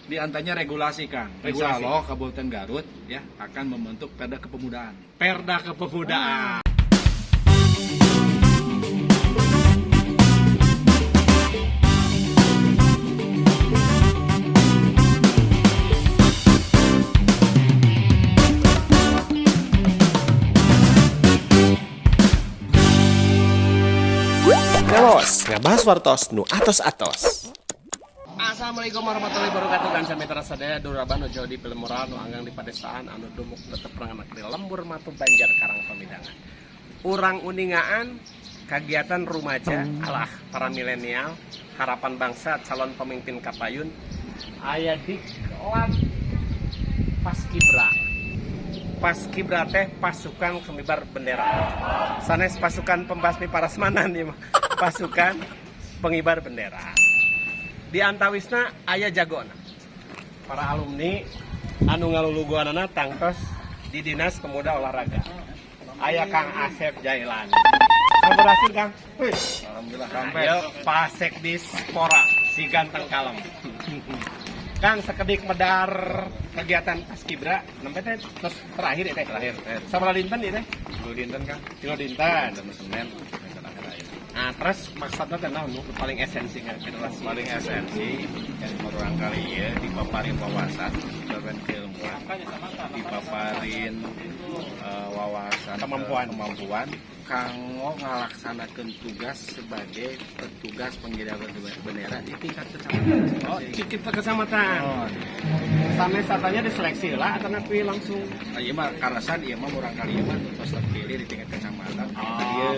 Di antaranya regulasi, Kang. Insya Allah Kabupaten Garut ya akan membentuk Perda Kepemudaan. Perda Kepemudaan. Ngelos, ngabahas wartos nu atos-atos. Assalamualaikum warahmatullahi wabarakatuh. Dan saya mitra sadaya Duraban Ojo di Pelemuran nu anggang di padesaan anu dumuk tetep anak di lembur matu Banjar Karang Pamidangan. Urang uningaan kegiatan rumaja alah para milenial harapan bangsa calon pemimpin Kapayun aya di kelas Paskibra teh pasukan kemibar bendera. Sanes pasukan pembasmi parasmanan ya mah. Pasukan pengibar bendera. Di antawisna aya jagona. Para alumni anu ngaluluguanana tangtos di Dinas Pemuda Olahraga. Aya Kang Asep Jailani. Berhasil Kang? Alhamdulillah sampai. Ayo Pasekdis Pora si ganteng kalem. Kang sekedik medar kegiatan Paskibra nembe teh terus terakhir ya teh terakhir. Sabaraha dinten ieu teh? 2 dinten, Kang. 3 dinten. Senin. Nah, terus maksudnya teh naon nu paling esensi kan generasi Paling esensi yang berulang kali ya dipaparin wawasan, dipaparin keilmuan, dipaparin wawasan kemampuan kanggo ngalaksanakeun tugas sebagai petugas pengibar bendera di tingkat kecamatan. Oh, kita kecamatan. Sampai satanya diseleksi lah atau nanti langsung. Iya mah karasan ieu mah urang kali ieu mah terus terpilih di tingkat kecamatan.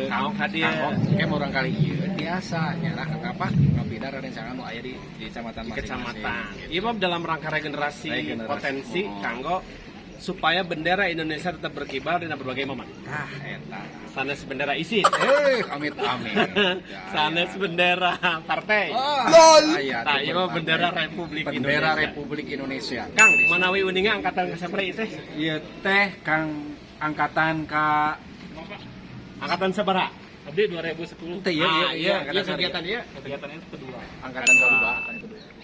Kanggo hadir. Kayak urang kali ieu biasa nyarah apa ngabidar rencana nu aya di kecamatan Di masing-masing. kecamatan. Iya mah dalam rangka regenerasi potensi Oh. kanggo supaya bendera Indonesia tetap berkibar di berbagai momen. Tah eta. Sanes bendera ISIS. Amit. Sanes bendera partai. Aya Tah ieu mah bendera Republik bendera Indonesia. Republik Indonesia. Kang, manawi uninga angkatan kasabaraha teh? Ieu teh Kang angkatan ka Angkatan sabaraha? Abdi 2010. teh Iya, angkatan kegiatan ieu. Kegiatan yang kedua. angkatan kedua.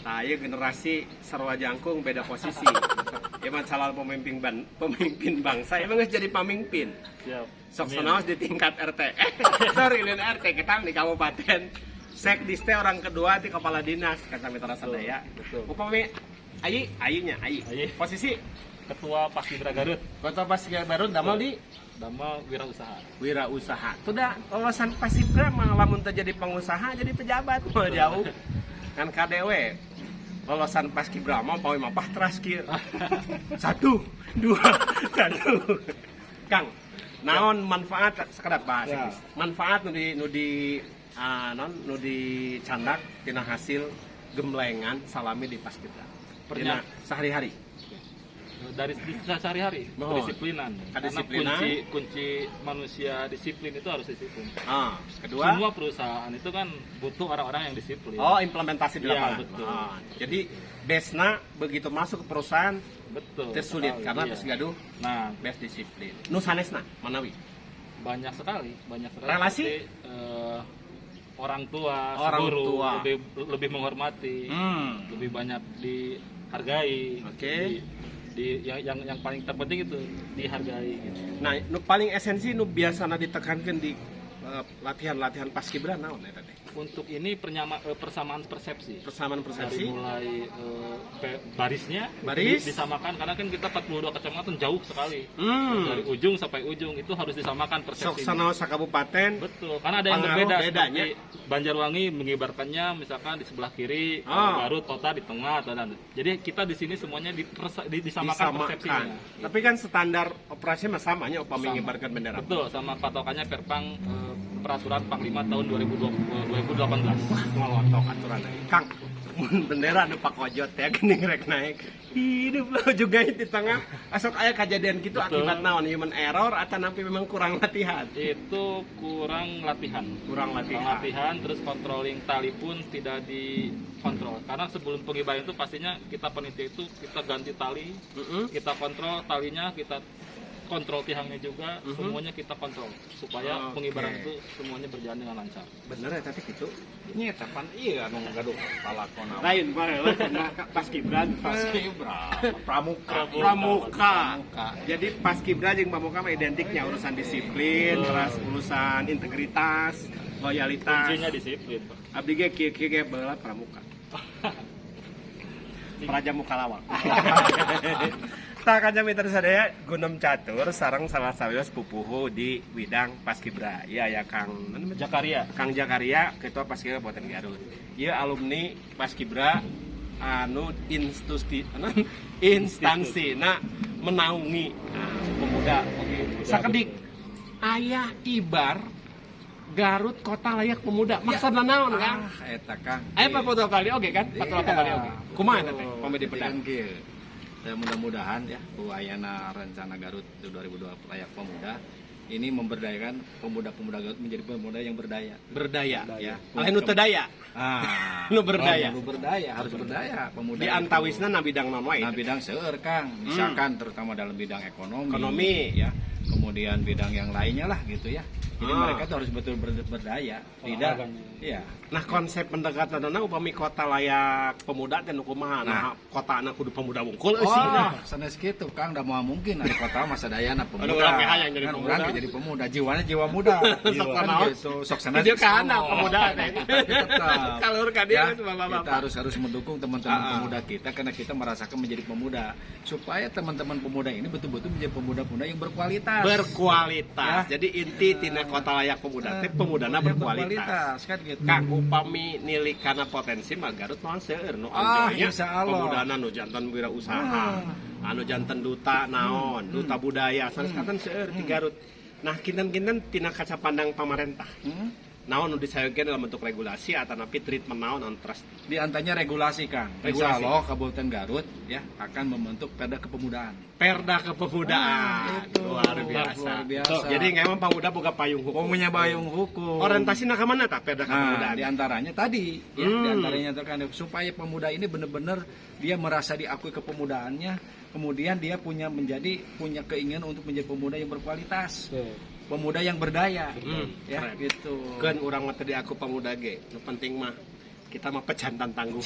Nah, ieu generasi sarua jangkung beda posisi. Ieu mah calon pemimpin bangsa, emang geus jadi pamimpin. Siap. Sok sonaos di tingkat RT. Sorry, lain RT kita di kabupaten. Sekdis teh orang kedua di kepala dinas kata mitra sadaya. Betul. Upami Ayi. Posisi Ketua Paskibra Garut, Kota Paskibra Garut damel di Dama Wirausaha. wirausaha. Tuh dah lolosan Paskibra mah lamun teu jadi pengusaha jadi pejabat mah jauh. Kan KDW lolosan Paskibra mah pawe mah pahtras kieu. 1 2 1. Kang, naon manfaat sekedap bahas Ya. manfaat nu di candak tina hasil gemblengan salami di Paskibra. Tina sehari-hari. Dari sehari-hari, Oh. kedisiplinan. Kedisiplinan. Karena kunci manusia disiplin itu harus disiplin. Kedua, Semua perusahaan itu kan butuh orang-orang yang disiplin. implementasi di Iya, lapangan. betul. Jadi besna begitu masuk ke perusahaan Betul. teh sulit sekali, karena iya. terus gaduh Nah, best disiplin. Nu sanesna manawi. banyak sekali. Relasi? Seperti, orang tua, Orang guru, tua. lebih menghormati, lebih banyak dihargai. Oke. Yang paling terpenting itu dihargai gitu. Nah, nu paling esensi nu biasana ditekankan di latihan-latihan Paskibra naon eta teh? Untuk ini persamaan persepsi. Persamaan Dari persepsi. mulai barisnya Baris. disamakan karena kan kita 42 kecamatan jauh sekali. Dari Hmm. ujung sampai ujung itu harus disamakan Sok persepsi. sanaos sakabupaten. Betul, karena ada yang Pengaruh berbeda bedanya. seperti Banjarwangi mengibarkannya misalkan di sebelah kiri, Garut kota di tengah dan jadi kita di sini semuanya disamakan persepsinya. Tapi kan standar operasi mah samanya upami mengibarkan bendera. Betul, sama patokannya Perpang peraturan Panglima tahun 2018. Ngelotok aturan lagi. Kang, mun bendera nu Pak Ojot ya geuning rek naik. Hidup lo juga di tengah. Asok aya kejadian gitu Betul. akibat naon human error atau nampi memang kurang latihan. Itu kurang latihan. Kurang latihan. Latihan terus controlling tali pun tidak dikontrol. Karena sebelum pengibaran itu pastinya kita panitia itu kita ganti tali, kita kontrol talinya, kita kontrol tiangnya juga, semuanya kita kontrol supaya Oke. pengibaran itu semuanya berjalan dengan lancar. Bener ya tapi gitu. Ini tapan iya anu gaduh palakona. Lain karena Paskibra Pramuka. Pramuka. Jadi Paskibra jeung Pramuka mah identiknya urusan disiplin, terus urusan integritas, loyalitas. Kuncinya disiplin, Pak. Abdi ge kieu-kieu ge baheula Pramuka. Praja muka lawak. Tak kaca mitra sadaya Gunem Catur sareng salah sawios pupuhu di Widang Paskibra. Iya ya Kang Jakaria. Kang Jakaria ketua Paskibra Kabupaten Garut. Ieu alumni Paskibra anu instansina menaungi pemuda. Sakedik aya ibar Garut kota layak pemuda. Maksudna naon, Kang? Eta Kang. Aya foto kali oge kan? Foto kali oge. Kumaha eta teh? Pamedi pedang. Dan mudah-mudahan ya Ayana rencana Garut 2020 layak pemuda ini memberdayakan pemuda-pemuda Garut menjadi pemuda yang berdaya. Berdaya. Ya. Lain nu teu daya. Nu berdaya. Nu berdaya, harus berdaya pemuda. Di itu. antawisna na bidang naon wae. Nah, bidang seueur Kang, misalkan terutama dalam bidang Ekonomi. ya. Kemudian bidang yang lainnya lah gitu ya. Jadi mereka tuh harus betul berdaya, tidak iya. Nah, konsep pendekatanna upami kota layak pemuda teh nu kumaha? Nah, kota anak kudu pemuda wungkul Oh, eusina. sanes kitu Kang, da moal mungkin ada kota masa dayana pemuda. Ada urang teh hayang jadi Kan pemuda. urang teh jadi pemuda, jiwanya jiwa muda. Sok Kan naon? gitu, sok sanes. Ieu kana pemuda teh. Tapi tetap. Kaleur ka dia Ya, geus bapak-bapak. kita harus mendukung teman-teman pemuda kita karena kita merasakan menjadi pemuda supaya teman-teman pemuda ini betul-betul menjadi pemuda-pemuda yang berkualitas. Berkualitas. Ya. Jadi inti tina kota layak pemuda teh pemudana Yang berkualitas. kan gitu. Kang upami nilikana potensi mah Garut mah seueur nu Ah, enjoy nya. insya Allah. Pemudana nu janten wirausaha, anu janten duta naon, duta budaya, sanes katen seueur di Garut. Nah, kinten-kinten tina kaca pandang pamarentah. Naon nu disayokeun dalam bentuk regulasi atau napi treatment naon on trust. Di antaranya regulasi Kang. Insya Regulasi. Allah Kabupaten Garut ya akan membentuk Perda Kepemudaan. Perda kepemudaan. itu. Luar biasa. Luar biasa. Tuh, jadi memang pemuda boga payung hukum. Punya payung hukum. Orientasinya ke mana tak Perda Nah, kepemudaan? di antaranya tadi, ya, di antaranya terkandung supaya pemuda ini benar-benar dia merasa diakui kepemudaannya, kemudian dia punya keinginan untuk menjadi pemuda yang berkualitas, pemuda yang berdaya, ya keren. gitu. Kan orang mah tadi aku pemuda ge, nu penting mah kita mah pejantan tangguh.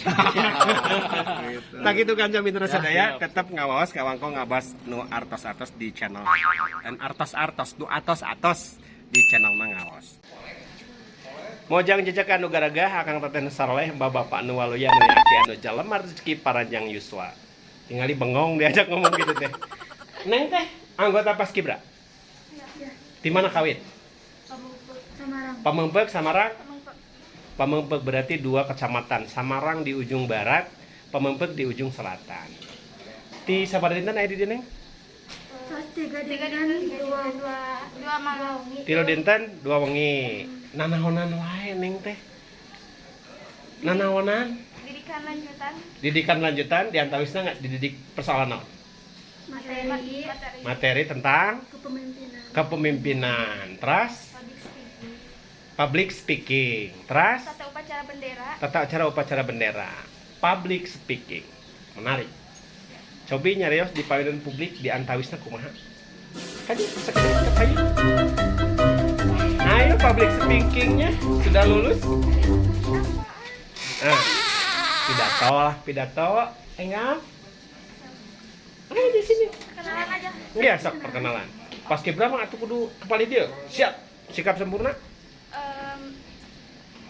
Gitu. Nah gitu kan mitra sadaya, siap. tetap ngawas kawangko ngabas nu artos-artos di channel dan artos-artos nu atos-atos di channel ngawas. Mojang jejakan nu garaga akang teten saroleh bapak nu waluya nu aki anu jalemar rezeki paranjang yuswa. Tingali bengong diajak ngomong gitu teh. Neng teh anggota Paskibra. Di mana kawin? Samarang. Pamengpeuk Samarang. Pamengpeuk berarti 2 kecamatan. Samarang di ujung barat, Pamengpeuk di ujung selatan. Di sabaraha dinten aya di dieu neng? Tiga dinten dua malam. Tilu dinten 2 wengi. Nanaonan wae neng teh. Nanaonan? Didikan lanjutan. Didikan lanjutan di antawisna nggak dididik persoalan naon? Materi. Materi tentang Kepemimpinan. kepemimpinan. Terus public speaking. Terus Tata upacara bendera. tata acara upacara bendera. Public speaking. Menarik. Cobi nyarios di pelayanan publik di antawisna kumaha? Kaji sekedar kayu. Ayo public speakingnya sudah lulus? Nah, pidato lah, pidato. Enggak? Ayo di sini. Kenalan aja. Biasa perkenalan. Paskibra mah atuh kudu kepala dia. Siap. Sikap sempurna.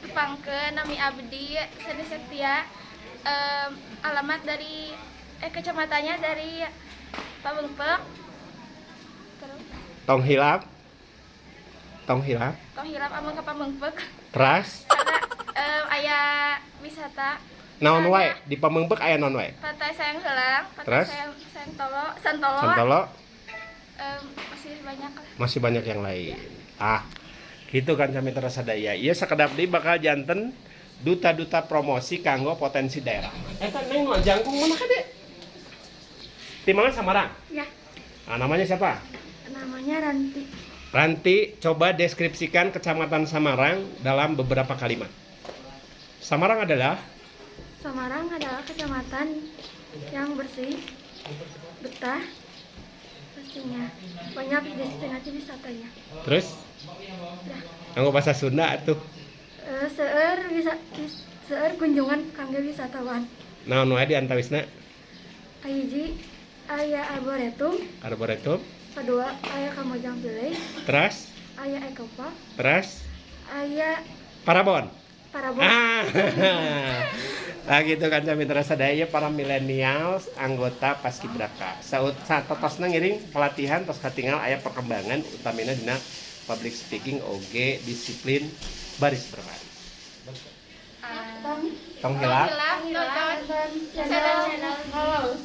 Pangke nami Abdi Seni Setia. Alamat dari kecamatannya dari Pamengpeuk. Terus Tong hilap. Tong hilap. tong hilap amun ka Pamengpeuk. Teras. Karena aya wisata Naon wae di Pamengpeuk aya naon wae? Pantai Sayang Heulang, Terus? Pantai Santolo, Santolo. Santolo Masih banyak lah. masih banyak yang lain. Ah, gitu kan mitra sadaya. Ieu sakedap deui bakal janten duta-duta promosi kanggo potensi daerah. Eta neng nu jangkung mana kade? Di mana Samarang? Ya, Ah, namanya siapa? namanya Ranti. Ranti, coba deskripsikan Kecamatan Samarang dalam beberapa kalimat. Samarang adalah Samarang adalah kecamatan yang bersih, betah, terus destinasinya. Banyak destinasi wisatanya. Terus nganggo bahasa Sunda atuh. Seueur kunjungan kangge wisatawan. Naon wae di antawisna? Kahiji aya Arboretum, kedua aya Kamojang Village, terus aya Ecopark, terus aya Parabon. Parabon. Nah gitu kan mitra sadaya para milenials anggota Paskibraka. Satosna ngiring pelatihan tos katingal aya perkembangan utamina dina public speaking oge disiplin baris berbaris. Tong hilap Channel